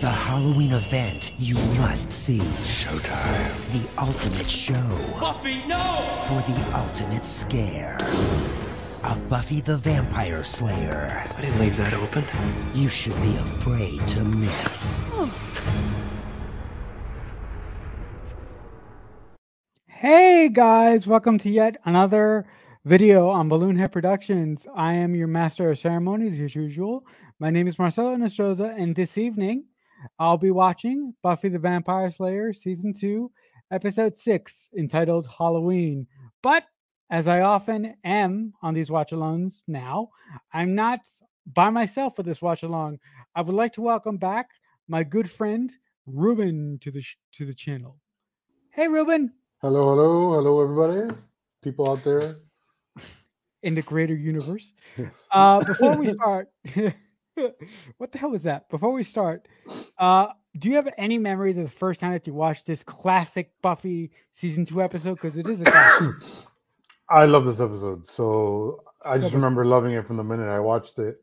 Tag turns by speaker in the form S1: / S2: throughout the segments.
S1: The Halloween event you must see.
S2: Showtime.
S1: The ultimate show.
S3: Buffy, no!
S1: For the ultimate scare. A Buffy the Vampire Slayer.
S3: I didn't leave that open.
S1: You should be afraid to miss.
S4: Hey guys, welcome to yet another video on Balloonhead Productions. I am your master of ceremonies as usual. My name is Marcelo Nostroza, and this evening I'll be watching Buffy the Vampire Slayer Season 2, Episode 6, entitled Halloween. But as I often am on these watch-alongs now, I'm not by myself for this watch-along. I would like to welcome back my good friend Ruben to the channel. Hey Ruben.
S5: Hello, everybody, people out there
S4: in the greater universe.
S5: Yes.
S4: Before we start, what the hell was that? Before we start, do you have any memories of the first time that you watched this classic Buffy season 2 episode? Because it is a classic.
S5: I love this episode, so I just remember loving it from the minute I watched it.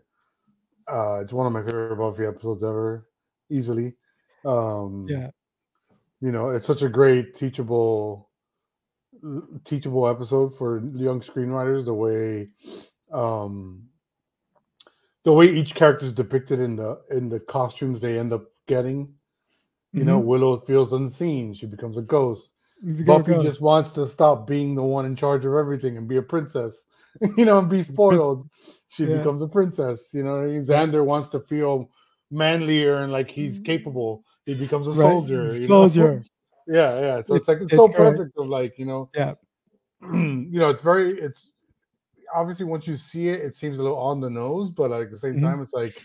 S5: It's one of my favorite Buffy episodes ever, easily.
S4: Yeah,
S5: you know, it's such a great teachable episode for young screenwriters. The way each character is depicted in the costumes they end up getting. You know, Willow feels unseen; she becomes a ghost. Buffy just wants to stop being the one in charge of everything and be a princess, you know, and be spoiled. She becomes a princess. You know, Xander wants to feel manlier and like he's capable. He becomes a soldier. You know? Yeah. So it's so perfect of like, you know, you know, it's obviously once you see it, it seems a little on the nose, but at the same time, it's like,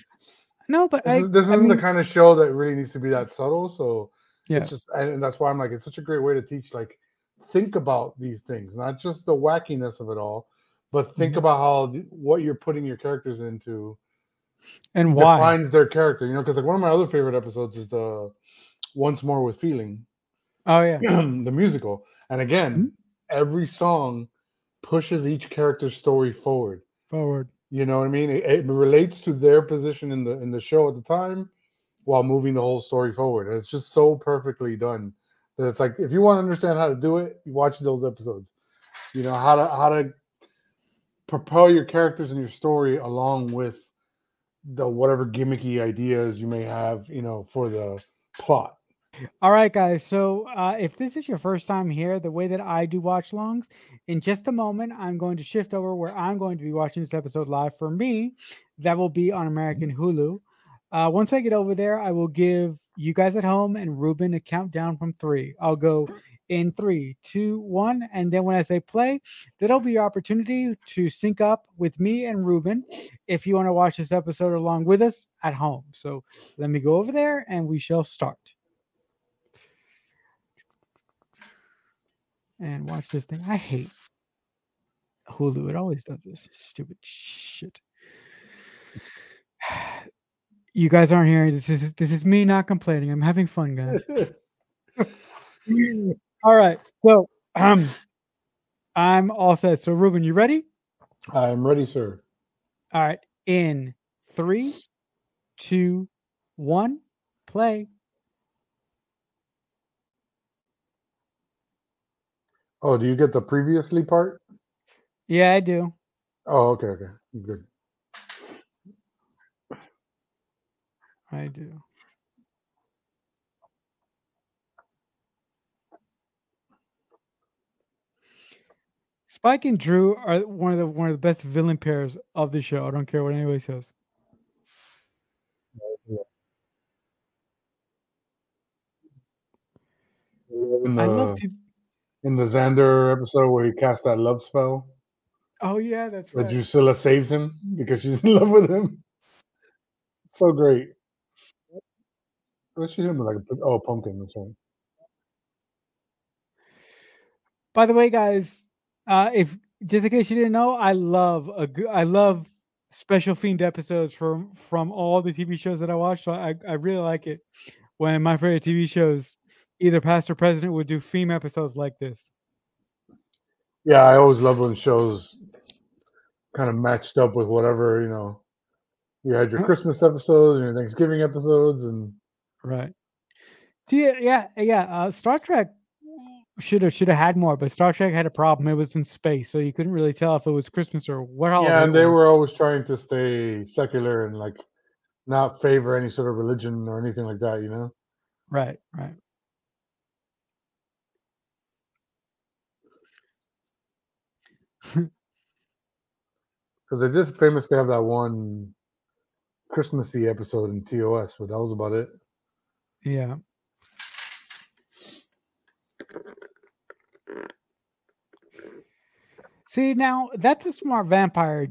S4: no, but
S5: this isn't the kind of show that really needs to be that subtle. So it's just, and that's why I'm like, it's such a great way to teach, like, think about these things, not just the wackiness of it all, but think about how what you're putting your characters into
S4: and why
S5: defines their character, you know, because like one of my other favorite episodes is the Once More with Feeling.
S4: Oh yeah.
S5: The musical. And again, every song pushes each character's story forward. You know what I mean? It relates to their position in the show at the time while moving the whole story forward. And it's just so perfectly done that it's like, if you want to understand how to do it, you watch those episodes. You know, how to propel your characters and your story along with the whatever gimmicky ideas you may have, you know, for the plot.
S4: All right, guys. So if this is your first time here, the way that I do watch longs, in just a moment, I'm going to shift over where I'm going to be watching this episode live. For me, that will be on American Hulu. Once I get over there, I will give you guys at home and Ruben a countdown from 3. I'll go in 3, 2, 1. And then when I say play, that'll be your opportunity to sync up with me and Ruben if you want to watch this episode along with us at home. So let me go over there and we shall start. And watch this thing. I hate Hulu. It always does this stupid shit. You guys aren't here. This is me not complaining. I'm having fun, guys. All right. So I'm all set. So Ruben, you ready?
S5: I'm ready, sir.
S4: All right. In 3, 2, 1, play.
S5: Oh, do you get the previously part?
S4: Yeah, I do.
S5: Oh, okay. Good.
S4: I do. Spike and Drew are one of the best villain pairs of the show. I don't care what anybody says.
S5: In the Xander episode where he cast that love spell.
S4: Oh yeah, that's right.
S5: Drusilla saves him because she's in love with him. So great. What's she him like? Oh, pumpkin. That's right.
S4: By the way, guys, if just in case you didn't know, I love special themed episodes from all the TV shows that I watch. So I really like it when my favorite TV shows, either past or present, would do theme episodes like this.
S5: Yeah, I always love when shows kind of matched up with whatever, you know. You had your Christmas episodes and your Thanksgiving episodes, and
S4: Right. Yeah. Star Trek should have had more, but Star Trek had a problem. It was in space, so you couldn't really tell if it was Christmas or what
S5: Yeah,
S4: holiday
S5: and
S4: it
S5: they
S4: was.
S5: were always trying to stay secular and like not favor any sort of religion or anything like that, you know?
S4: Right. Right.
S5: Because they did famously have that one Christmassy episode in TOS, but that was about it.
S4: Yeah. See, now that's a smart vampire.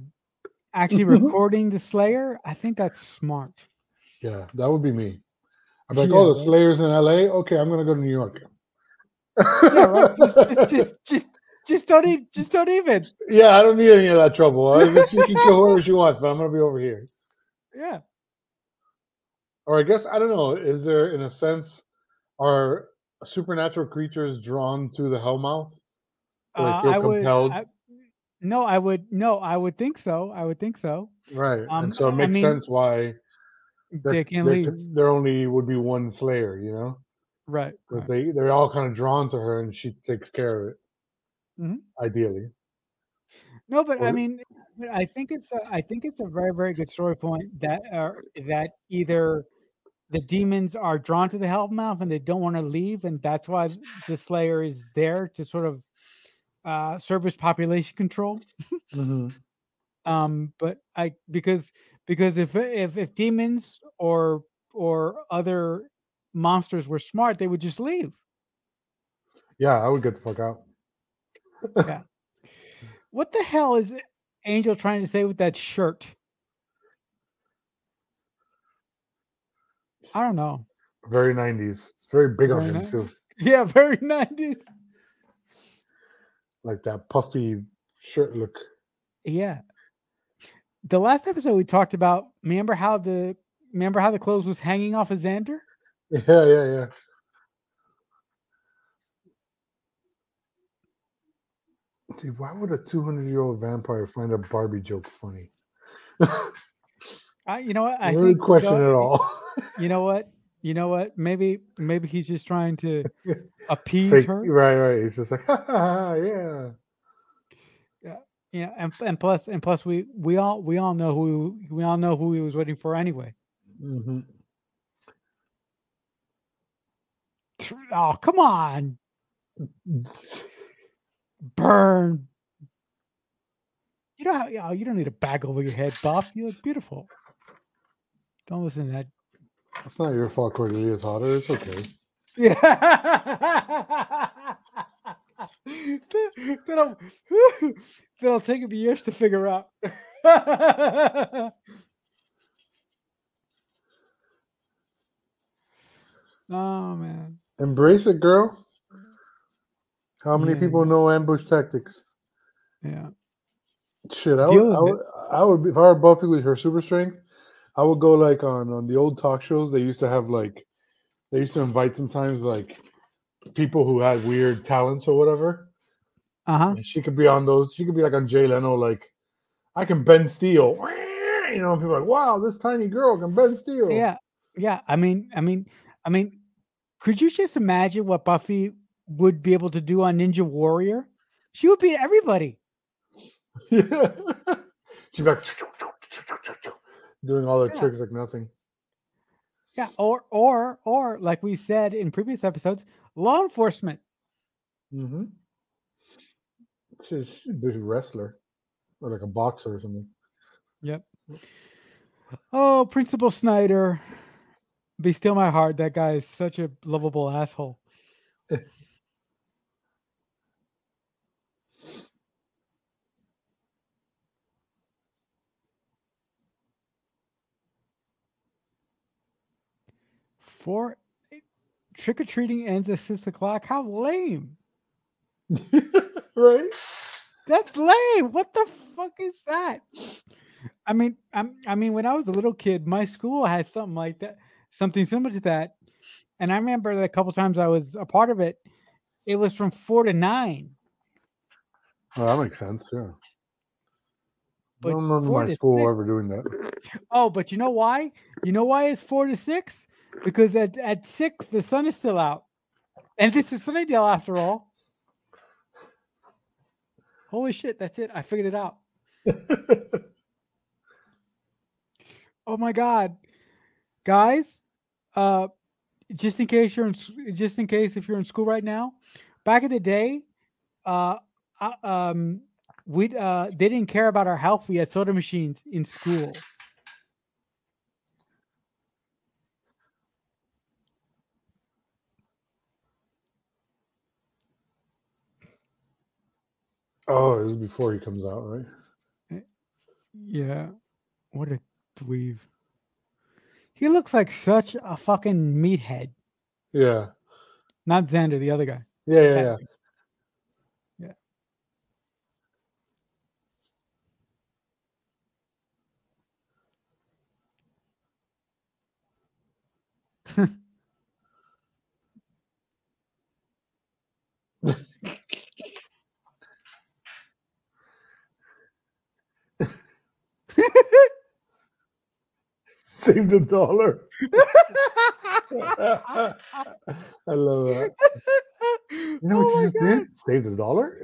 S4: Actually, recording the Slayer, I think that's smart.
S5: Yeah, that would be me. I'm like,
S4: Yeah.
S5: oh, the
S4: Right?
S5: Slayer's in LA. Okay, I'm gonna go to New York.
S4: Yeah. Right. Just don't even.
S5: Yeah, I don't need any of that trouble. She can kill whoever she wants, but I'm gonna be over here.
S4: Yeah.
S5: Or I guess I don't know. Is there, in a sense, are supernatural creatures drawn to the Hellmouth, so they feel
S4: I would.
S5: compelled?
S4: No, I would. No, I would think so. I would think so.
S5: Right, and so it
S4: I
S5: makes
S4: mean,
S5: sense why
S4: they can leave.
S5: there only would be one Slayer, you know,
S4: Right.
S5: because
S4: Right.
S5: they're all kind of drawn to her, and she takes care of it,
S4: Mhm.
S5: ideally.
S4: No, but I
S5: Or
S4: mean, I think it's a very very good story point that that either the demons are drawn to the Hellmouth and they don't want to leave, and that's why the Slayer is there to sort of serve as population control.
S5: Mhm.
S4: But I because if demons or other monsters were smart, they would just leave.
S5: Yeah, I would get the fuck out.
S4: Yeah. What the hell is Angel trying to say with that shirt? I don't know.
S5: Very 90s. It's very big on
S4: Very
S5: him
S4: nice.
S5: too,
S4: Yeah, very 90s.
S5: like that puffy shirt look.
S4: Yeah. The last episode we talked about, remember how the clothes was hanging off of Xander?
S5: Yeah. Dude, why would a 200-year-old vampire find a Barbie joke funny?
S4: You know what? I
S5: Really
S4: think
S5: question it all.
S4: you know what? You know what? Maybe he's just trying to appease
S5: Fake,
S4: her.
S5: right. It's just like, ha, ha, ha, yeah.
S4: Yeah. Yeah, and plus we all know who he was waiting for anyway.
S5: Mm-hmm.
S4: Oh, come on. Burn. You know how you don't need a bag over your head, Buff. You look beautiful. Don't listen to that.
S5: It's not your fault Cordelia's hotter. It's okay.
S4: Yeah. that'll take me years to figure out. Oh man.
S5: Embrace it, girl. How many
S4: Yeah,
S5: people know ambush tactics?
S4: yeah.
S5: Shit,
S4: Deal with it.
S5: I would if I were Buffy with her super strength, I would go like on the old talk shows. They used to have like they used to invite sometimes like people who had weird talents or whatever.
S4: Uh-huh.
S5: And she could be on those. She could be like on Jay Leno, like I can bend steel. You know, and people are like, wow, this tiny girl can bend steel.
S4: Yeah. Yeah. I mean, could you just imagine what Buffy would be able to do on Ninja Warrior? She would beat everybody.
S5: Yeah. She'd be like doing all the
S4: Yeah.
S5: tricks like nothing.
S4: Yeah, or like we said in previous episodes, law enforcement.
S5: Mm-hmm. She's a wrestler or like a boxer or something.
S4: Yep. Oh, Principal Snyder. Be still my heart. That guy is such a lovable asshole. For trick or treating ends at 6:00. How lame!
S5: Right?
S4: That's lame. What the fuck is that? I mean, when I was a little kid, my school had something like that, something similar to that, and I remember that a couple times I was a part of it. It was from 4 to 9.
S5: Oh, that makes sense. Yeah. I
S4: But
S5: don't remember
S4: 4
S5: my
S4: to
S5: school
S4: 6.
S5: ever doing that.
S4: Oh, but you know why? You know why it's 4 to 6? because at 6 the sun is still out, and this is Sunnydale after all. Holy shit! That's it. I figured it out. Oh my god, guys! Just in case if you're in school right now, back in the day, they didn't care about our health. We had soda machines in school.
S5: Oh, this is before he comes out, right?
S4: Yeah. What a dweeb. He looks like such a fucking meathead.
S5: Yeah.
S4: Not Xander, the other guy.
S5: Yeah. Save the dollar. I love that. You know what you just did? Save the dollar?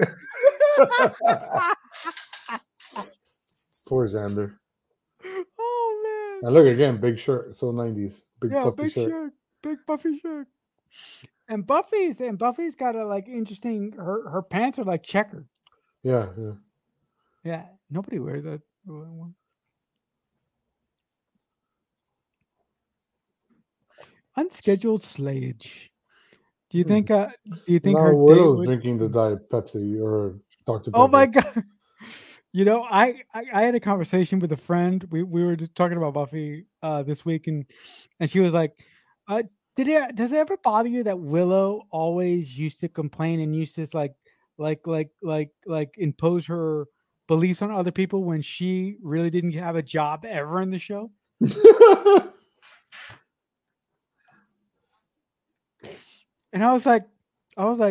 S5: Poor Xander.
S4: Oh man.
S5: And look again, big shirt. So 90s. Big
S4: shirt. Big Buffy shirt. And Buffy's got a like interesting, her pants are like checkered.
S5: Yeah.
S4: Yeah. Nobody wears that. Unscheduled slayage. Do you think her
S5: Willow's drinking the Diet Pepsi or Dr. Pepper?
S4: Oh my god. You know, I had a conversation with a friend. We were just talking about Buffy this week, and she was like, does it ever bother you that Willow always used to complain and used to like impose her beliefs on other people when she really didn't have a job ever in the show? And I was like,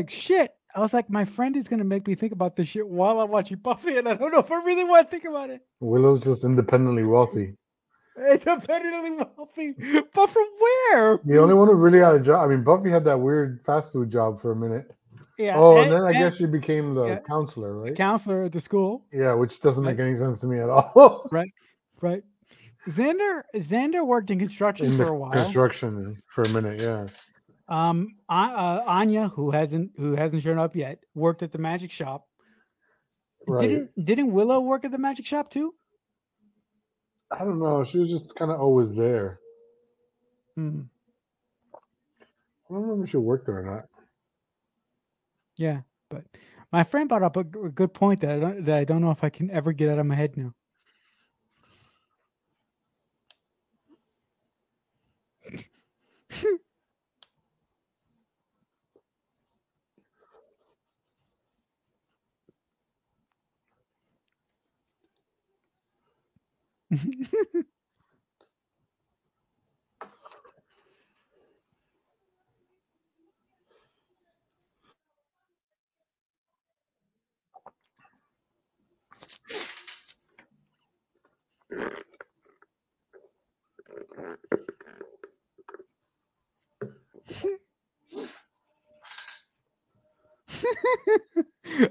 S4: shit. I was like, my friend is gonna make me think about this shit while I'm watching Buffy, and I don't know if I really want to think about it.
S5: Willow's just independently wealthy.
S4: Independently wealthy, but from where?
S5: The only one who really had a job. I mean, Buffy had that weird fast food job for a minute.
S4: Yeah.
S5: Oh, and then I guess she became the counselor, right?
S4: The counselor at the school.
S5: Yeah, which doesn't make any sense to me at all.
S4: Right. Xander worked in construction for a while.
S5: Construction for a minute, yeah.
S4: Anya, who hasn't shown up yet, worked at the magic shop.
S5: Right.
S4: Didn't Willow work at the magic shop too?
S5: I don't know. She was just kind of always there. I don't remember if she worked there or not.
S4: Yeah, but my friend brought up a good point that I don't know if I can ever get out of my head now.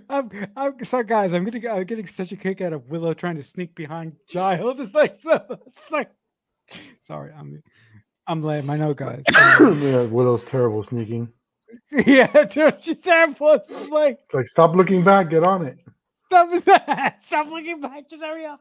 S4: I'm sorry, guys. I'm getting such a kick out of Willow trying to sneak behind Giles. It's like sorry. I'm lame. I know, guys.
S5: Yeah, Willow's terrible sneaking.
S4: Yeah, she's terrible. It's like
S5: stop looking back. Get on it.
S4: Stop looking back. Just hurry up.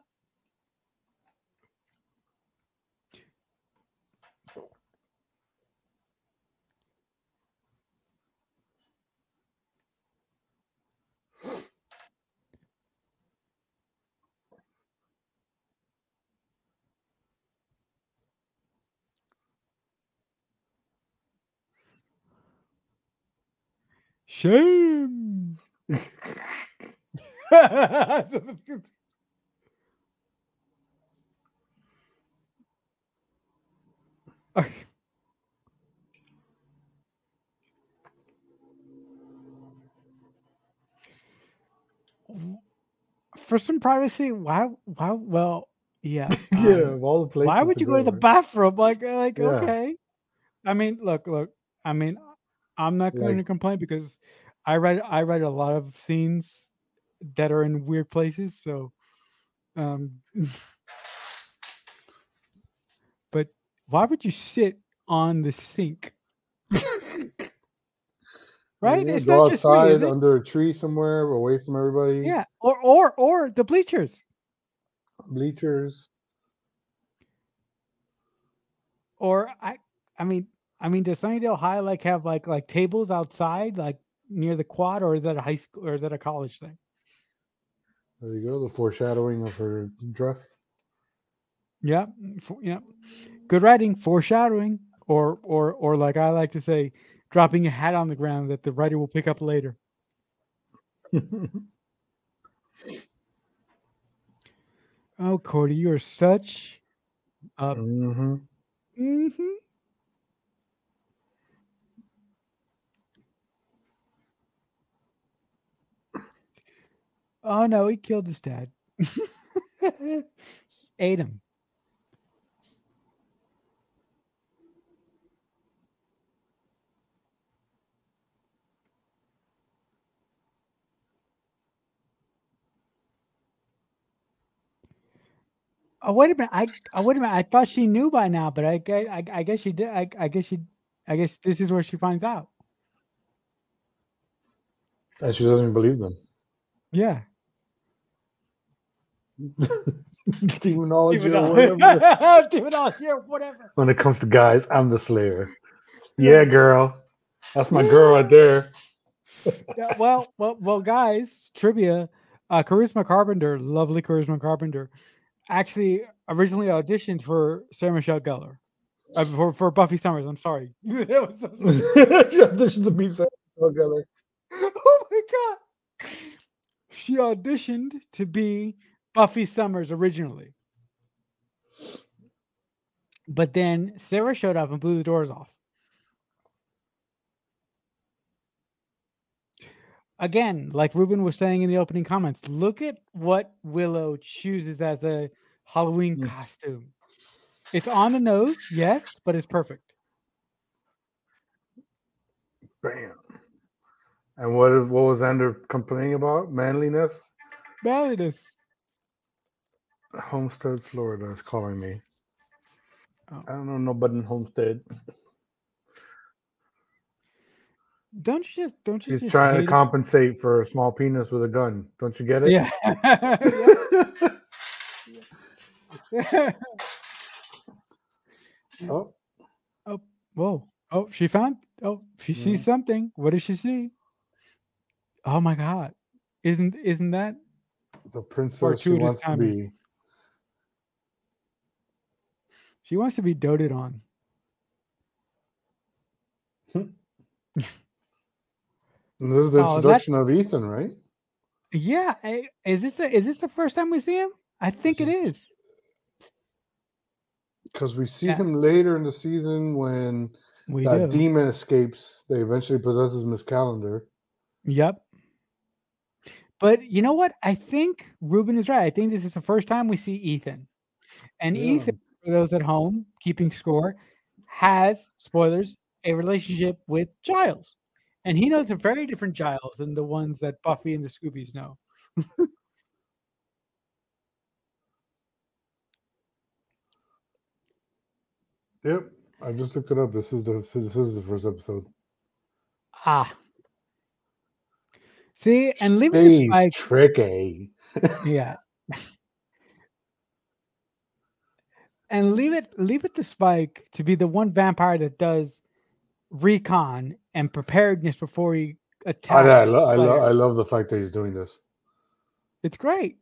S4: Shame. For some privacy, why? Well, yeah.
S5: Yeah, of all the places.
S4: Why would you go to the bathroom? Like,
S5: Yeah.
S4: Okay. I mean, look. I mean, I'm not going to
S5: Like,
S4: complain because I read a lot of scenes that are in weird places. So, um, but why would you sit on the sink? Right? It's
S5: go
S4: not just me, is
S5: outside
S4: it?
S5: under a tree somewhere, away from everybody.
S4: Yeah. Or the bleachers.
S5: Bleachers.
S4: Or I mean, does Sunnydale High have like tables outside, like near the quad, or is that a high school or is that a college thing?
S5: There you go. The foreshadowing of her dress.
S4: Yeah, yeah. Good writing, foreshadowing, or like I like to say, dropping a hat on the ground that the writer will pick up later. Oh, Cody, you are such a.
S5: Mm-hmm.
S4: Mm-hmm. Oh no, he killed his dad. Ate him. Oh wait a minute! wait a minute! I thought she knew by now, but I guess she did. I guess this is where she finds out.
S5: And she doesn't believe them.
S4: Yeah.
S5: Demonology or whatever.
S4: Demonology or whatever.
S5: When it comes to guys, I'm the Slayer. Yeah, girl. That's my girl right there.
S4: Yeah, well, guys, trivia. Charisma Carpenter, lovely Charisma Carpenter, actually originally auditioned for Sarah Michelle Gellar. For Buffy Summers. I'm sorry. That was so
S5: She auditioned to be Sarah Gellar.
S4: Oh my god. She auditioned to be Buffy Summers originally. But then Sarah showed up and blew the doors off. Again, like Ruben was saying in the opening comments, look at what Willow chooses as a Halloween costume. It's on the nose, yes, but it's perfect.
S5: Bam. And what was Andrew complaining about? Manliness?
S4: Manliness.
S5: Homestead, Florida is calling me.
S4: Oh.
S5: I don't know nobody in Homestead.
S4: Don't you
S5: She's
S4: just
S5: trying to
S4: hate
S5: compensate for a small penis with a gun. Don't you get it?
S4: Yeah.
S5: Oh.
S4: Oh, whoa. Oh, she found. Oh, she sees something. What does she see? Oh my god. Isn't that
S5: the princess she
S4: fortuitous
S5: wants
S4: timing?
S5: to be?
S4: She wants to be doted on.
S5: And this is the introduction of Ethan, right?
S4: Yeah. Is this the first time we see him? I think it is.
S5: Because we see him later in the season when that demon escapes. They eventually possesses Miss Calendar.
S4: Yep. But you know what? I think Ruben is right. I think this is the first time we see Ethan. And Ethan, for those at home keeping score, has, spoilers, a relationship with Giles. And he knows a very different Giles than the ones that Buffy and the Scoobies know.
S5: Yep. I just looked it up. This is the first episode.
S4: Ah. See, and leave it to Spike.
S5: Tricky.
S4: Yeah. And leave it to Spike to be the one vampire that does recon and preparedness before he attacks.
S5: I love the fact that he's doing this.
S4: It's great.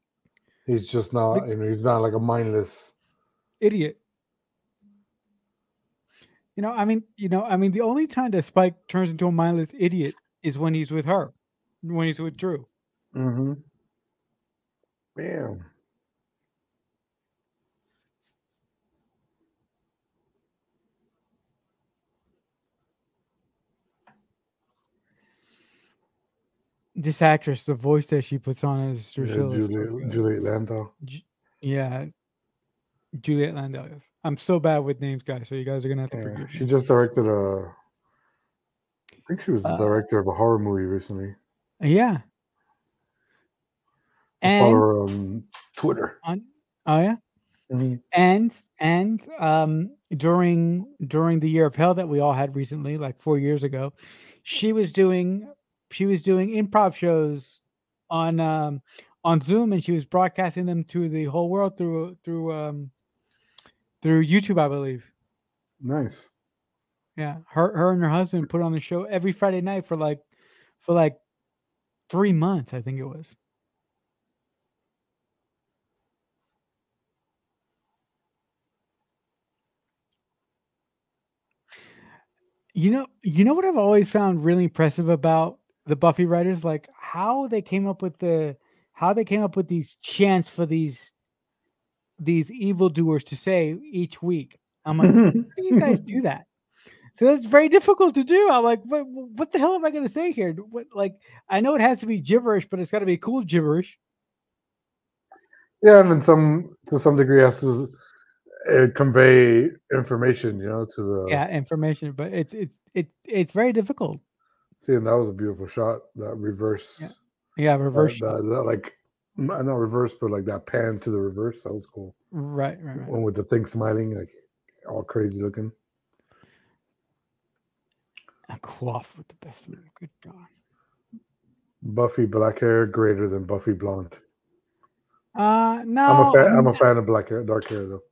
S5: He's just not, he's not like a mindless
S4: idiot. I mean, the only time that Spike turns into a mindless idiot is when he's with her, when he's with Drew.
S5: Mm-hmm. Damn.
S4: This actress, the voice that she puts on is
S5: Juliet Landau.
S4: Yeah. Juliet Landau. Yes. I'm so bad with names, guys. So you guys are gonna have to forgive
S5: She
S4: me.
S5: just directed I think she was the director of a horror movie recently.
S4: Yeah.
S5: I follow her on Twitter.
S4: Oh yeah.
S5: Mm-hmm.
S4: And during the year of hell that we all had recently, like 4 years ago, she was doing improv shows on Zoom, and she was broadcasting them to the whole world through YouTube, I believe.
S5: Nice.
S4: Yeah, her and her husband put on the show every Friday night for like 3 months, I think it was. You know what I've always found really impressive about the Buffy writers, like how they came up with these chants for these evildoers to say each week. I'm like, how do you guys do that? So that's very difficult to do. I'm like, what the hell am I going to say here? What, like, I know it has to be gibberish, but it's got to be cool gibberish.
S5: Yeah, and then to some degree has to convey information, to the
S4: information, but it's very difficult.
S5: See, and that was a beautiful shot. That reverse,
S4: reverse
S5: shot. That like not reverse, but like that pan to the reverse. That was cool.
S4: Right.
S5: One with the thing smiling, like all crazy looking.
S4: A quaff with the best move. Good God.
S5: Buffy black hair greater than Buffy blonde.
S4: No,
S5: I'm a fan of black hair, dark hair though.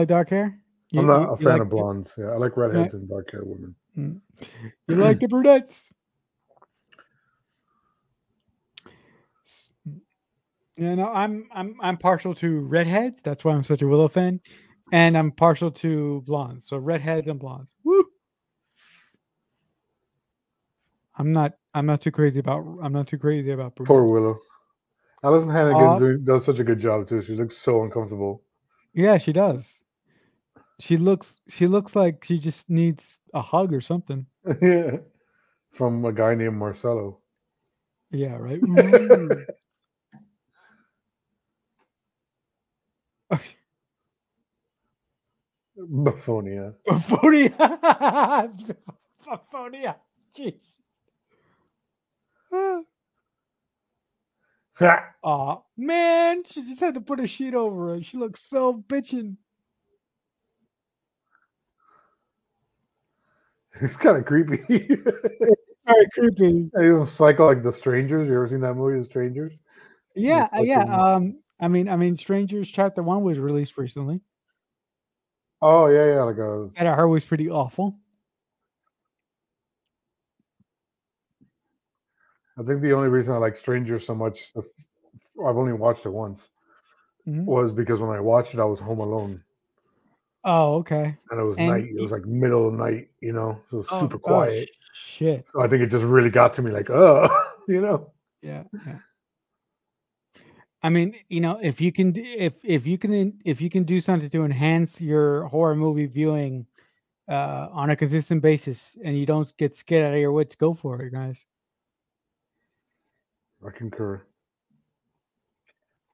S4: Dark hair.
S5: I'm not a fan of blondes. Yeah, I like redheads and dark hair women.
S4: You like the brunettes? Yeah, no, I'm partial to redheads. That's why I'm such a Willow fan, and I'm partial to blondes. So redheads and blondes. Woo! I'm not too crazy about brunettes.
S5: Poor Willow. Alison Hannigan does such a good job too. She looks so uncomfortable.
S4: Yeah, she does. She looks like she just needs a hug or something.
S5: Yeah, from a guy named Marcelo.
S4: Yeah, right.
S5: Buffonia.
S4: Buffonia. Jeez. Oh man, she just had to put a sheet over her. She looks so bitchin'.
S5: It's kind of creepy.
S4: It's very creepy.
S5: It's psycho, like The Strangers. You ever seen that movie, The Strangers?
S4: Yeah. I mean, Strangers Chapter 1 was released recently.
S5: Oh yeah,
S4: And I heard was pretty awful.
S5: I think the only reason I like Strangers so much, I've only watched it once, was because when I watched it, I was home alone.
S4: Oh, okay.
S5: And it was night. It was like middle of the night, so it was super quiet.
S4: Shit.
S5: So I think it just really got to me, like,
S4: Yeah. I mean, if you can do something to enhance your horror movie viewing on a consistent basis, and you don't get scared out of your wits, go for it, guys.
S5: I concur.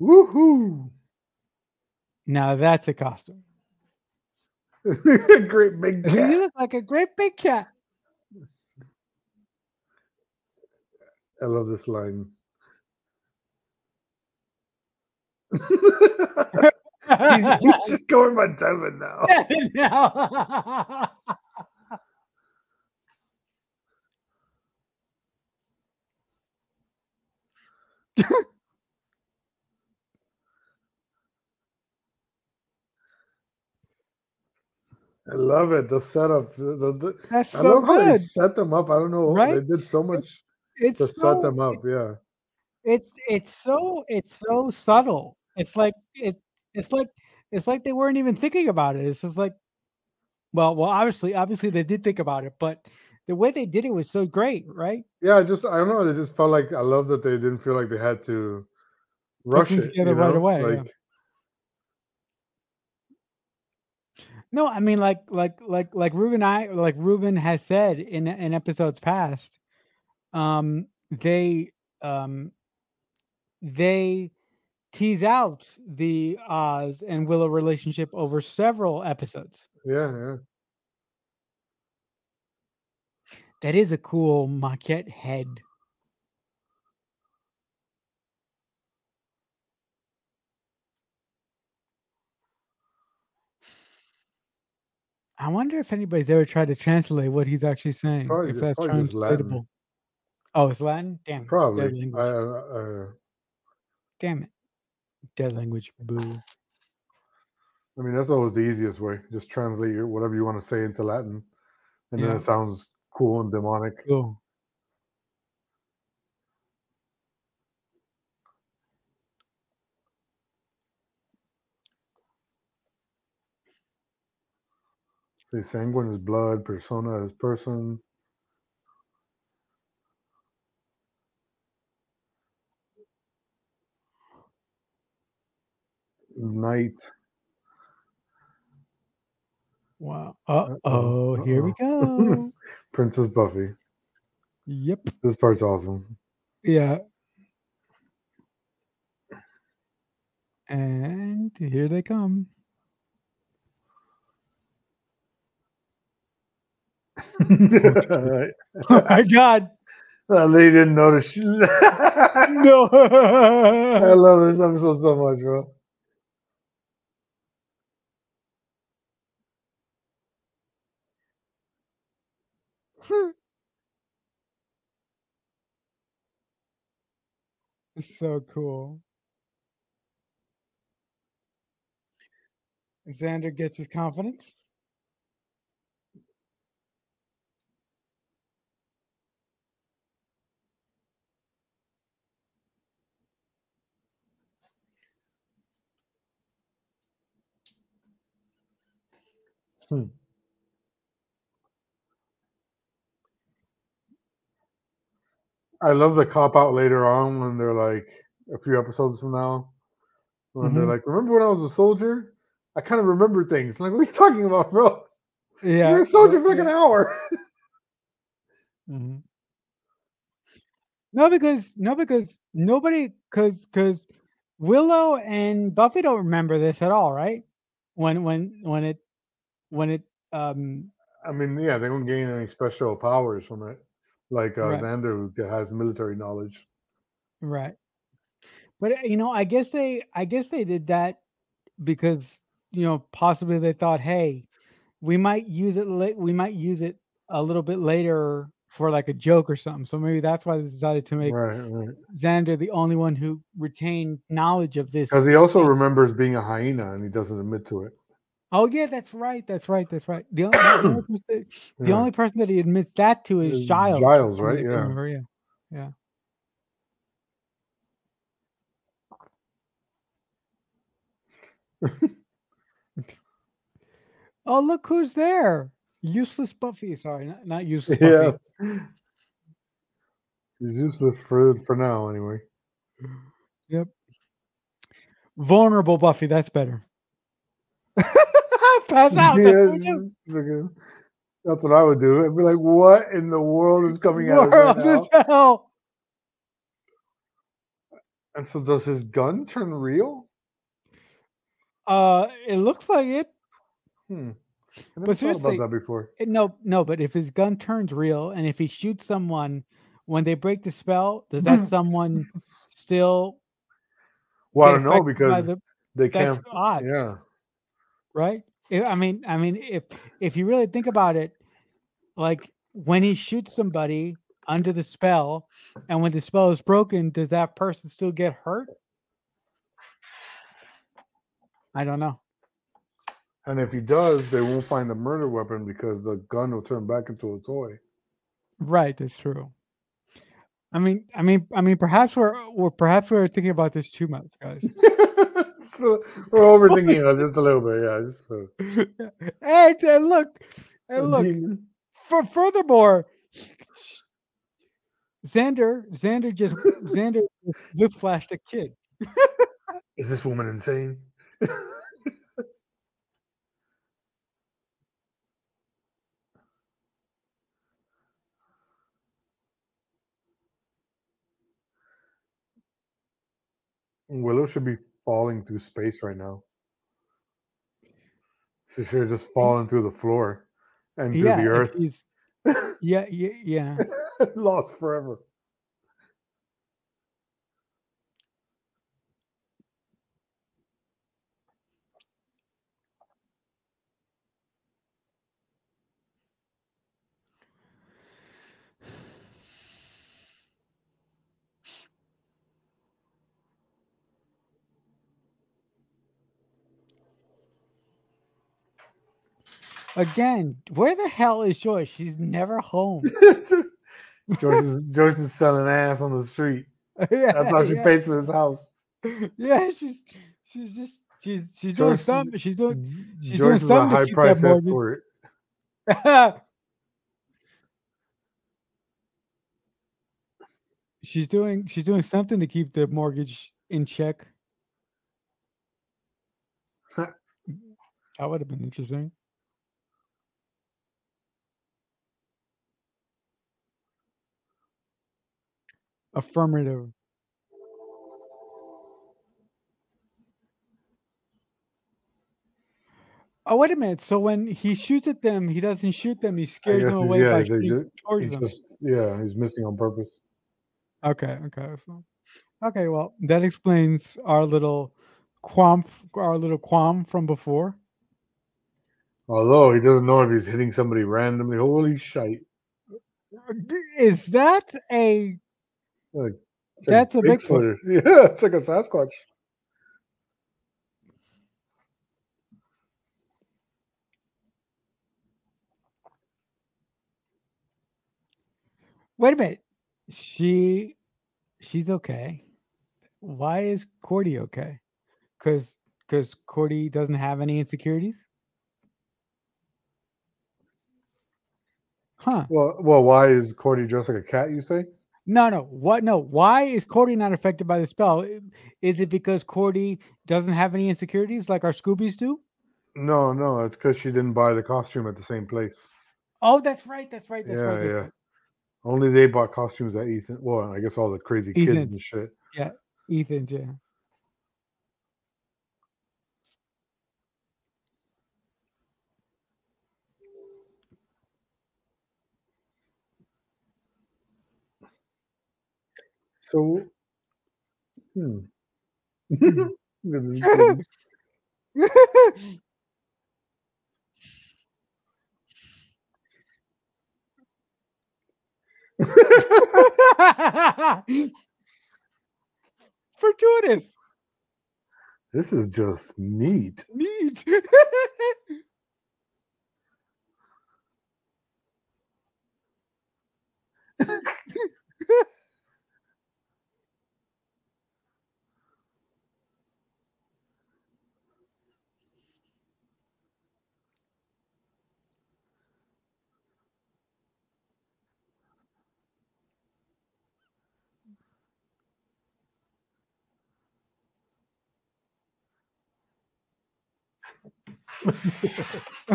S5: Woohoo!
S4: Now that's a costume.
S5: Great big cat.
S4: You look like a great big cat.
S5: I love this line. he's just going by Devin now. I love it. The setup.
S4: That's
S5: I love
S4: good.
S5: how they set them up. I don't know.
S4: Right?
S5: They did so much to set them up. Yeah.
S4: It's so subtle. It's like they weren't even thinking about it. It's just like, well, obviously they did think about it, but the way they did it was so great, right?
S5: Yeah, I don't know. It just felt like, I love that they didn't feel like they had to rush it
S4: together right away.
S5: Like,
S4: yeah. No, I mean, like Ruben has said in episodes past, they tease out the Oz and Willow relationship over several episodes.
S5: Yeah.
S4: That is a cool maquette head. I wonder if anybody's ever tried to translate what he's actually saying, if
S5: It's
S4: that's
S5: probably just Latin.
S4: translatable. Oh, it's Latin? Damn, it's
S5: Probably.
S4: dead language. Damn it. Dead language. Boo.
S5: I mean, that's always the easiest way. Just translate whatever you want to say into Latin, and then
S4: Yeah.
S5: it sounds cool and demonic.
S4: Cool.
S5: The sanguine is blood, persona is person. Night.
S4: Wow. Uh-oh. Here we go.
S5: Princess Buffy.
S4: Yep.
S5: This part's awesome.
S4: Yeah. And here they come.
S5: Right.
S4: Oh my God.
S5: They didn't notice.
S4: No.
S5: I love this episode so much, bro.
S4: It's so cool. Xander gets his confidence.
S5: I love the cop out later on when they're like a few episodes from now. When they're like, remember when I was a soldier? I kind of remember things. Like, what are you talking about, bro?
S4: Yeah.
S5: You're a soldier for like an hour.
S4: Mm-hmm. No, because nobody, because Willow and Buffy don't remember this at all, right? When it
S5: I mean, yeah, they don't gain any special powers from it, like
S4: Right.
S5: Xander, who has military knowledge.
S4: Right. But I guess they did that because possibly they thought, hey, we might use it a little bit later for like a joke or something. So maybe that's why they decided to make
S5: Right.
S4: Xander the only one who retained knowledge of this.
S5: Because he also remembers being a hyena and he doesn't admit to it.
S4: Oh yeah, that's right. The only person that he admits that to is Giles.
S5: Giles, right? Yeah.
S4: Remember, yeah. Oh, look who's there! Useless Buffy. Sorry, not useless Buffy.
S5: Yeah. He's useless for now, anyway.
S4: Yep. Vulnerable Buffy. That's better. Pass out.
S5: That's what I would do. I'd be like, "What in the world is coming out
S4: of this hell?"
S5: And so, does his gun turn real?
S4: It looks like it.
S5: But seriously, about that before.
S4: No. But if his gun turns real, and if he shoots someone when they break the spell, does that someone still?
S5: Well, I don't know, because they can't.
S4: That's odd.
S5: Yeah.
S4: Right. I mean, if you really think about it, like when he shoots somebody under the spell, and when the spell is broken, does that person still get hurt? I don't know.
S5: And if he does, they won't find the murder weapon because the gun will turn back into a toy.
S4: Right, that's true. I mean, perhaps we're thinking about this too much, guys.
S5: So we're overthinking it just a little bit, yeah.
S4: And look. Furthermore, Xander just whip-flashed a kid.
S5: Is this woman insane? Willow should be falling through space right now. She should have just fallen through the floor and through the earth.
S4: Yeah.
S5: Lost forever.
S4: Again, where the hell is Joyce? She's never home.
S5: Joyce is selling ass on the street. That's how she pays for this house.
S4: Yeah, she's doing something. She's doing
S5: Joyce is
S4: something
S5: a high price escort.
S4: She's doing something to keep the mortgage in check. That would have been interesting. Affirmative. Oh, wait a minute. So when he shoots at them, he doesn't shoot them. He scares them away by shooting towards them.
S5: He's missing on purpose.
S4: Okay. Okay, well, that explains our little qualm from before.
S5: Although he doesn't know if he's hitting somebody randomly. Holy shite.
S4: Is that a... That's a Bigfoot.
S5: Yeah, it's like a Sasquatch.
S4: Wait a minute. She's okay. Why is Cordy okay? Because Cordy doesn't have any insecurities? Huh.
S5: Well, why is Cordy dressed like a cat, you say?
S4: No. What? No. Why is Cordy not affected by the spell? Is it because Cordy doesn't have any insecurities like our Scoobies do?
S5: No. It's because she didn't buy the costume at the same place.
S4: Oh, that's right.
S5: Yeah. Only they bought costumes at Ethan. Well, I guess all the crazy kids and shit.
S4: Yeah, Ethan's. Yeah.
S5: So,
S4: Fortuitous.
S5: This is just neat.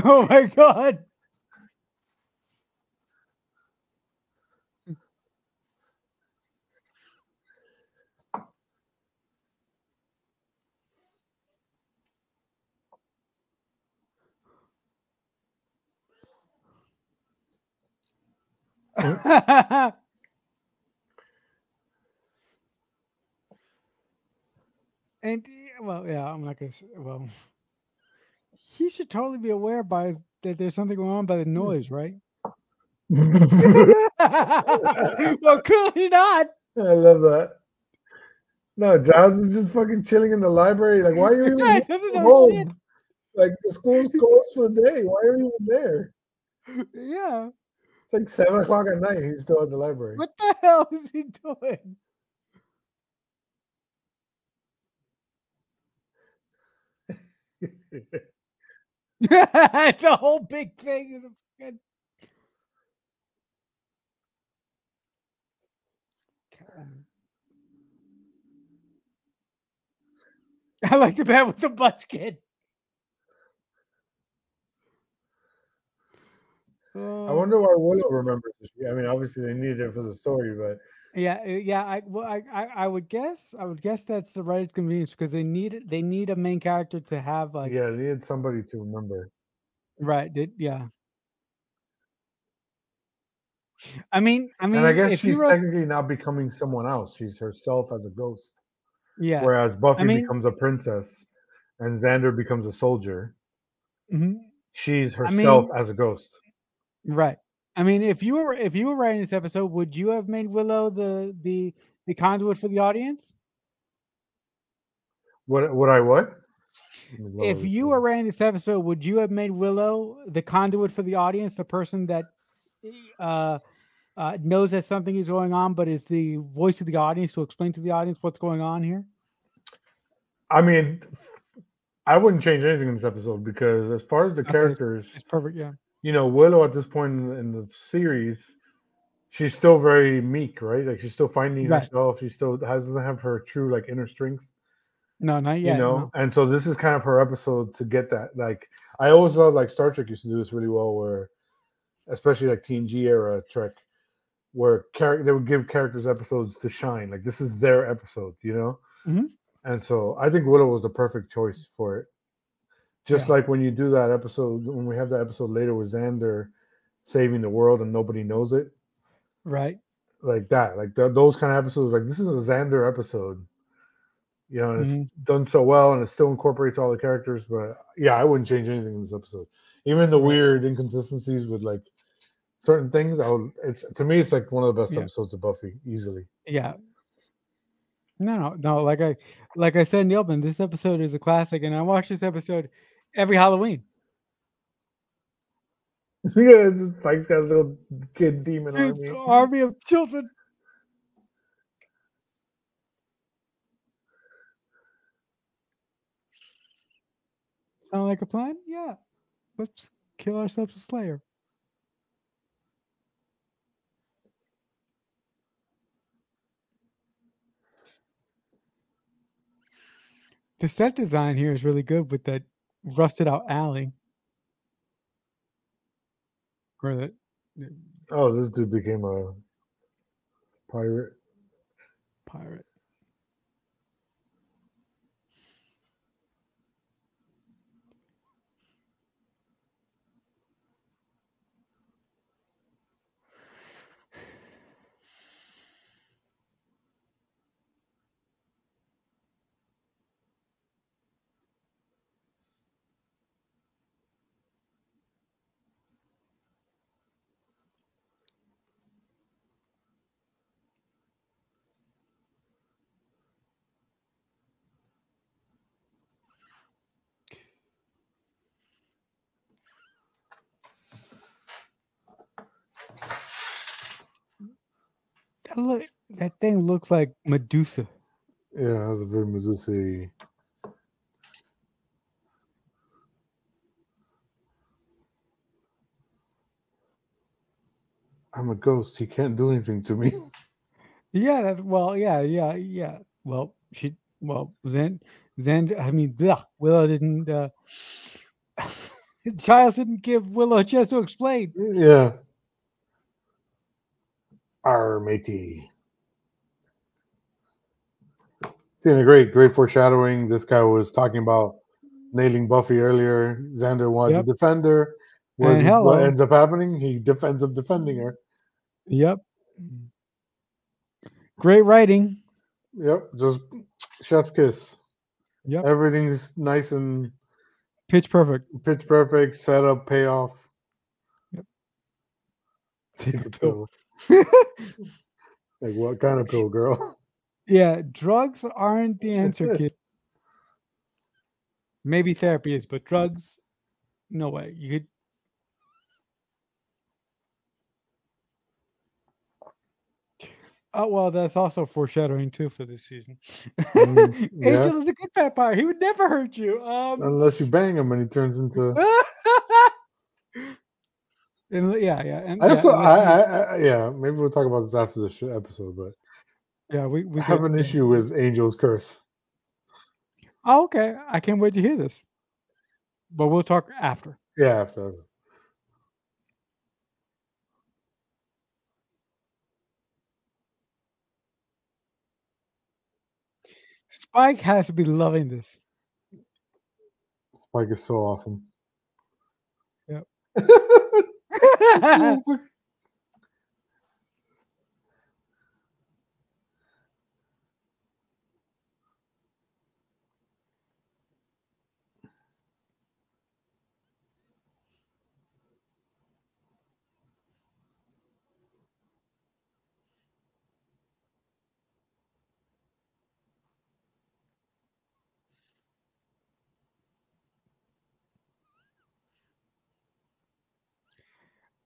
S4: Oh my god. And well, yeah, I'm not gonna. Well, he should totally be aware that there's something going on by the noise, right? Well, clearly not.
S5: I love that. No, Giles is just fucking chilling in the library. Like, why are you even home? Shit. Like, the school's closed for the day. Why are you even there?
S4: Yeah.
S5: It's like 7 o'clock at night. He's still at the library.
S4: What the hell is he doing? It's a whole big thing. I like the man with the buckskin.
S5: I wonder why Willow remembers this. I mean, obviously they needed it for the story, but
S4: Yeah. I would guess. I would guess that's the writer's convenience because they need a main character to have like
S5: Yeah, they needed somebody to remember.
S4: right. Yeah. I
S5: And I
S4: mean,
S5: guess
S4: if you
S5: she's
S4: wrote,
S5: technically not becoming someone else. She's herself as a ghost.
S4: yeah.
S5: Whereas
S4: I
S5: Buffy
S4: mean,
S5: becomes a princess and Xander becomes a soldier.
S4: mhm.
S5: She's
S4: I
S5: herself
S4: mean,
S5: as a ghost.
S4: right. I mean, if you were writing this episode, would you have made Willow the conduit for the audience?
S5: What? Let me
S4: If
S5: lower this
S4: you were
S5: one.
S4: writing this episode, would you have made Willow the conduit for the audience, the person that uh, knows that something is going on, but is the voice of the audience to explain to the audience what's going on here?
S5: I mean, I wouldn't change anything in this episode because as far as the
S4: Okay,
S5: characters,
S4: it's perfect. Yeah,
S5: Willow at this point in the series, she's still very meek, right? Like she's still finding
S4: right.
S5: herself. She still doesn't have her true like inner strength,
S4: No, not yet. No.
S5: And so this is kind of her episode to get that. Like I always love like Star Trek used to do this really well, where especially like TNG era Trek, where they would give characters episodes to shine. Like this is their episode,
S4: Hmm.
S5: And so I think Willow was the perfect choice for it. Just
S4: Yeah.
S5: like when you do that episode, when we have that episode later with Xander saving the world and nobody knows it,
S4: Right.
S5: like that, like those kind of episodes, like this is a Xander episode, and it's
S4: Hmm.
S5: done so well and it still incorporates all the characters. But yeah, I wouldn't change anything in this episode, even the
S4: Right.
S5: weird inconsistencies with like certain things. It's to me, it's like one of the best
S4: Yeah.
S5: episodes of Buffy, easily.
S4: Yeah. No. Like I said in the open, this episode is a classic, and I watch this episode every Halloween.
S5: Yeah, it's just Spike's got his little kid demon
S4: It's
S5: army.
S4: army of children. Sound like a plan? Yeah. Let's kill ourselves a Slayer. The set design here is really good with that rusted out alley. Or that.
S5: Oh, this dude became a pirate.
S4: Pirate. That thing looks like Medusa.
S5: Yeah, that's a very Medusa. I'm a ghost. He can't do anything to me.
S4: Yeah, that's yeah. Well, Xander. I mean, Willow didn't. Giles didn't give Willow a chance to explain.
S5: Yeah. Our matey. Seeing a great foreshadowing. This guy was talking about nailing Buffy earlier. Xander wanted to defend her. What ends up happening? He ends up defending her.
S4: Yep. Great writing.
S5: Yep. Just chef's kiss.
S4: Yep.
S5: Everything's nice and
S4: pitch perfect.
S5: Pitch perfect. Setup, payoff.
S4: Yep.
S5: Take a pill. Like what kind of pill, girl?
S4: Yeah, drugs aren't the answer, kid. Maybe therapy is, but drugs, no way. You could. Oh well, that's also foreshadowing too for this season. Angel is a good vampire. He would never hurt you,
S5: unless you bang him and he turns into.
S4: Yeah. And,
S5: yeah. Maybe we'll talk about this after the episode, but
S4: yeah, we
S5: have an issue with Angel's curse.
S4: Oh, okay. I can't wait to hear this. But we'll talk after.
S5: Yeah, after.
S4: Spike has to be loving this.
S5: Spike is so awesome.
S4: Yep.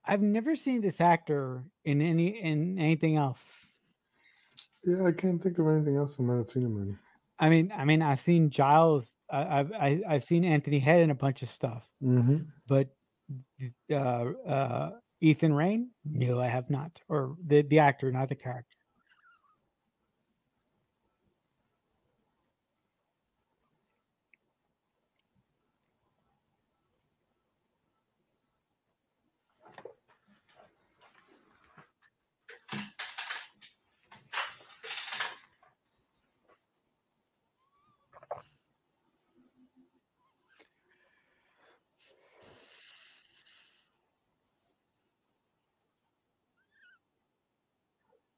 S4: I've never seen this actor in anything else.
S5: Yeah, I can't think of anything else I might have seen him in.
S4: I mean, I've seen Giles. I've seen Anthony Head in a bunch of stuff, but Ethan Rain? No, I have not. Or the actor, not the character.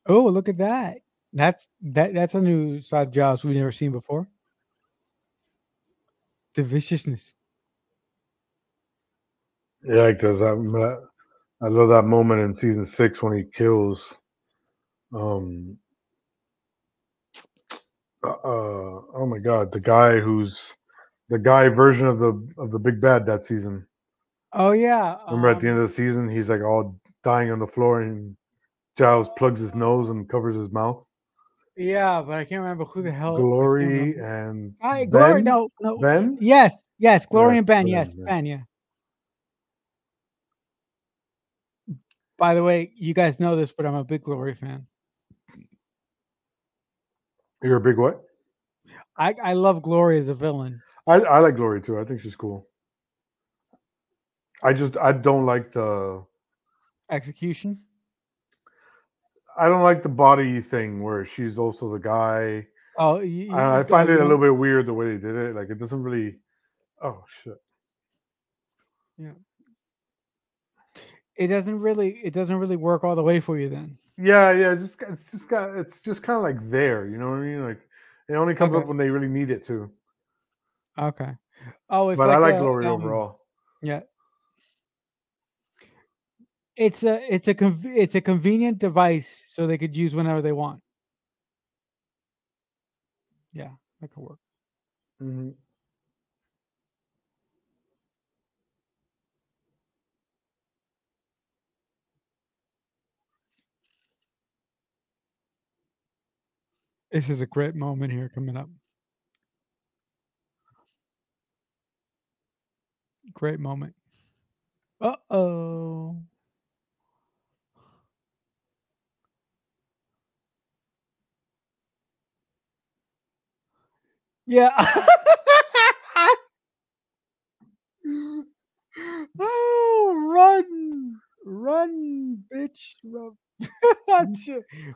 S4: Oh, look at that. That's a new side of Giles we've never seen before. The viciousness.
S5: Yeah, because I love that moment in season 6 when he kills oh my god, the guy version of the big bad that season.
S4: Oh yeah.
S5: Remember at the end of the season, he's like all dying on the floor, and Giles plugs his nose and covers his mouth.
S4: Yeah, but I can't remember who the hell.
S5: Glory and
S4: Glory.
S5: Ben.
S4: No.
S5: Ben.
S4: Yes. Glory and Ben.
S5: Ben,
S4: Yes,
S5: yeah.
S4: Ben. Yeah. By the way, you guys know this, but I'm a big Glory fan.
S5: You're a big what?
S4: I love Glory as a villain.
S5: I like Glory too. I think she's cool. I don't like the
S4: execution.
S5: I don't like the body thing where she's also the guy.
S4: Oh,
S5: I find it a little bit weird the way they did it. Like it doesn't really. Oh shit.
S4: Yeah. It doesn't really work all the way for you then.
S5: Yeah. It's just kind of like there. You know what I mean? Like it only comes up when they really need it to.
S4: Okay. Oh, it's
S5: but I like Glory overall.
S4: Yeah. It's a convenient device so they could use whenever they want. Yeah, that could work.
S5: Mm-hmm.
S4: This is a great moment here coming up. Great moment. Uh-oh. Yeah. Oh, run, bitch, run.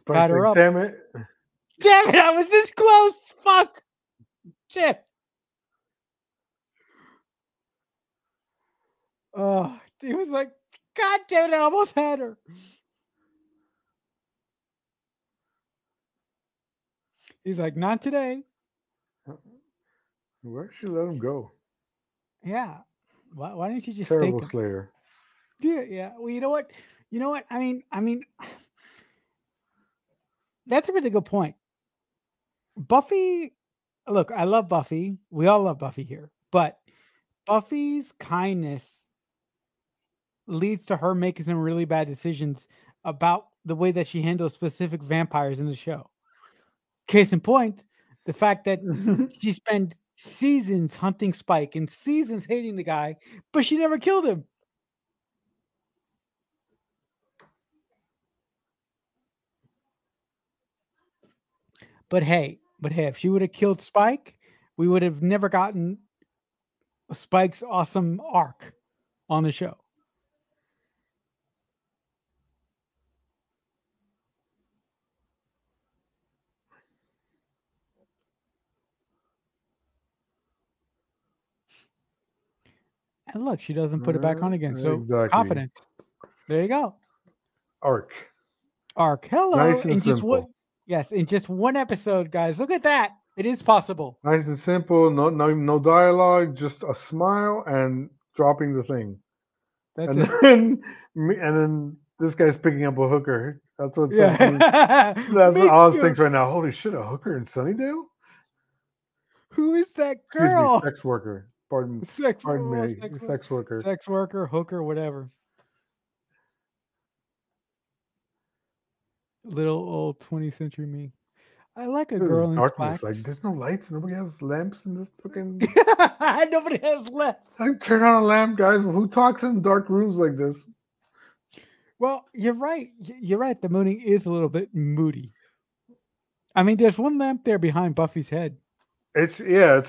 S4: Got her up.
S5: Damn it!
S4: I was this close. Fuck. Shit. Oh, he was like, God damn it! I almost had her. He's like, not today.
S5: Where'd she let him go?
S4: Yeah. Why didn't you just
S5: Terrible
S4: stake him?
S5: Slayer.
S4: Yeah. Well, you know what? I mean, that's a really good point. Buffy, look, I love Buffy. We all love Buffy here, but Buffy's kindness leads to her making some really bad decisions about the way that she handles specific vampires in the show. Case in point, the fact that she spent seasons hunting Spike and seasons hating the guy, but she never killed him. But hey, if she would have killed Spike, we would have never gotten Spike's awesome arc on the show. And look, she doesn't put it back on again. So
S5: Exactly.
S4: confidence. There you go.
S5: Arc.
S4: Hello.
S5: Nice and
S4: in just
S5: simple.
S4: in just one episode, guys. Look at that. It is possible.
S5: Nice and simple. No dialogue. Just a smile and dropping the thing.
S4: That's
S5: and
S4: it.
S5: then this guy's picking up a hooker. That's what
S4: Yeah.
S5: that's what I was thinking right now. Holy shit, a hooker in Sunnydale?
S4: Who is that
S5: Excuse
S4: girl?
S5: me, sex worker. Pardon me. Sex worker.
S4: Sex worker, hooker, whatever. Little old 20th century me. I like a girl in
S5: darkness.
S4: slacks.
S5: Like, there's no lights. Nobody has lamps in this fucking.
S4: Nobody has lamps.
S5: Like, turn on a lamp, guys. Who talks in dark rooms like this?
S4: Well, you're right. You're right. The mooning is a little bit moody. I mean, there's one lamp there behind Buffy's head.
S5: It's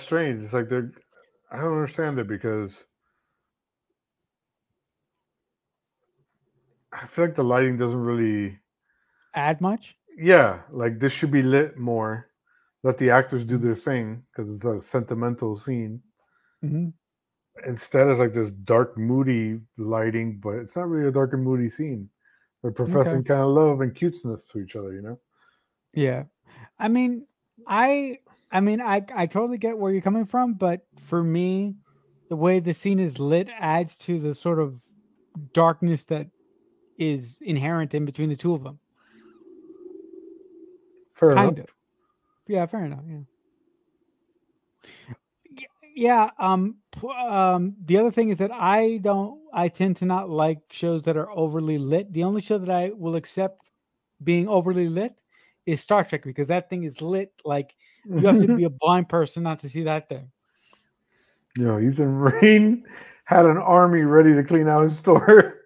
S5: strange. It's like I don't understand it because I feel like the lighting doesn't really
S4: add much.
S5: Yeah, like this should be lit more. Let the actors do their thing because it's a sentimental scene.
S4: Mm-hmm.
S5: Instead, it's like this dark, moody lighting, but it's not really a dark and moody scene. They're professing kind of love and cuteness to each other, you know?
S4: Yeah, I mean, I totally get where you're coming from, but for me, the way the scene is lit adds to the sort of darkness that is inherent in between the two of them.
S5: Fair enough.
S4: Yeah, fair enough. Yeah. The other thing is that I tend to not like shows that are overly lit. The only show that I will accept being overly lit is Star Trek, because that thing is lit. Like, you have to be a blind person not to see that thing.
S5: You know, Ethan Rain had an army ready to clean out his store.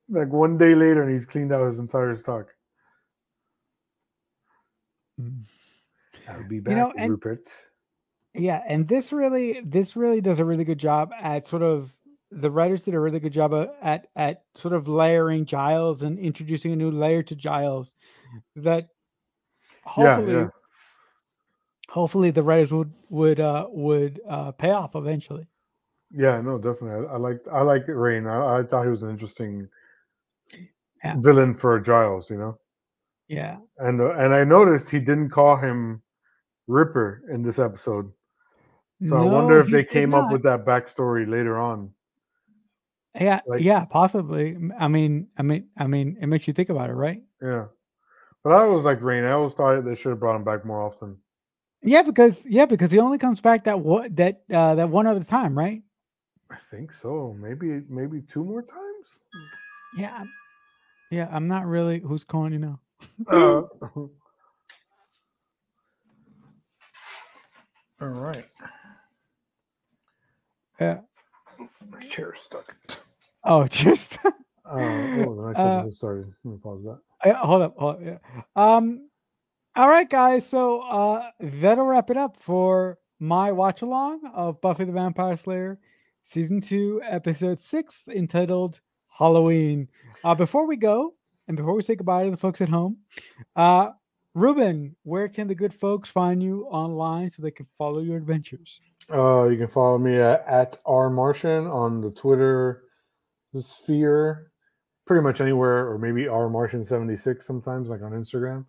S5: Like one day later, and he's cleaned out his entire stock. I'll be back, Rupert.
S4: Yeah, and this really does a really good job at sort of, the writers did a really good job at sort of layering Giles and introducing a new layer to Giles that hopefully the writers would pay off eventually.
S5: Yeah, no, definitely. I like Rain. I thought he was an interesting villain for Giles, you know.
S4: Yeah,
S5: and I noticed he didn't call him Ripper in this episode. So I wonder if they came up with that backstory later on.
S4: Yeah, possibly. I mean, it makes you think about it, right?
S5: Yeah, but I was like Rain. I always thought they should have brought him back more often.
S4: Yeah, because he only comes back that one other time, right?
S5: I think so. Maybe 2 more times.
S4: Yeah. I'm not really. Who's calling you now?
S5: All right.
S4: Yeah.
S5: My chair's stuck.
S4: Oh, just.
S5: The next episode started. Let me pause that.
S4: Hold up. Yeah. All right, guys. So that'll wrap it up for my watch along of Buffy the Vampire Slayer, season 2, episode 6, entitled Halloween. Before we go, and before we say goodbye to the folks at home, Ruben, where can the good folks find you online so they can follow your adventures?
S5: You can follow me at rmartian on the Twitter sphere, pretty much anywhere, or maybe rmartian76 sometimes, like on Instagram.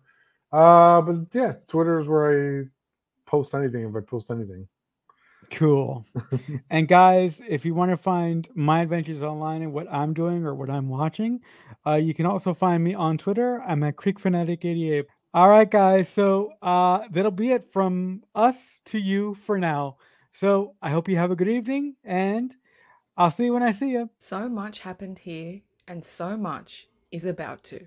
S5: But yeah, Twitter is where I post anything, if I post anything.
S4: Cool. And guys, if you want to find my adventures online and what I'm doing or what I'm watching, you can also find me on Twitter. I'm at CreekFanatic88. All right, guys. So that'll be it from us to you for now. So I hope you have a good evening, and I'll see you when I see you.
S2: So much happened here, and so much is about to.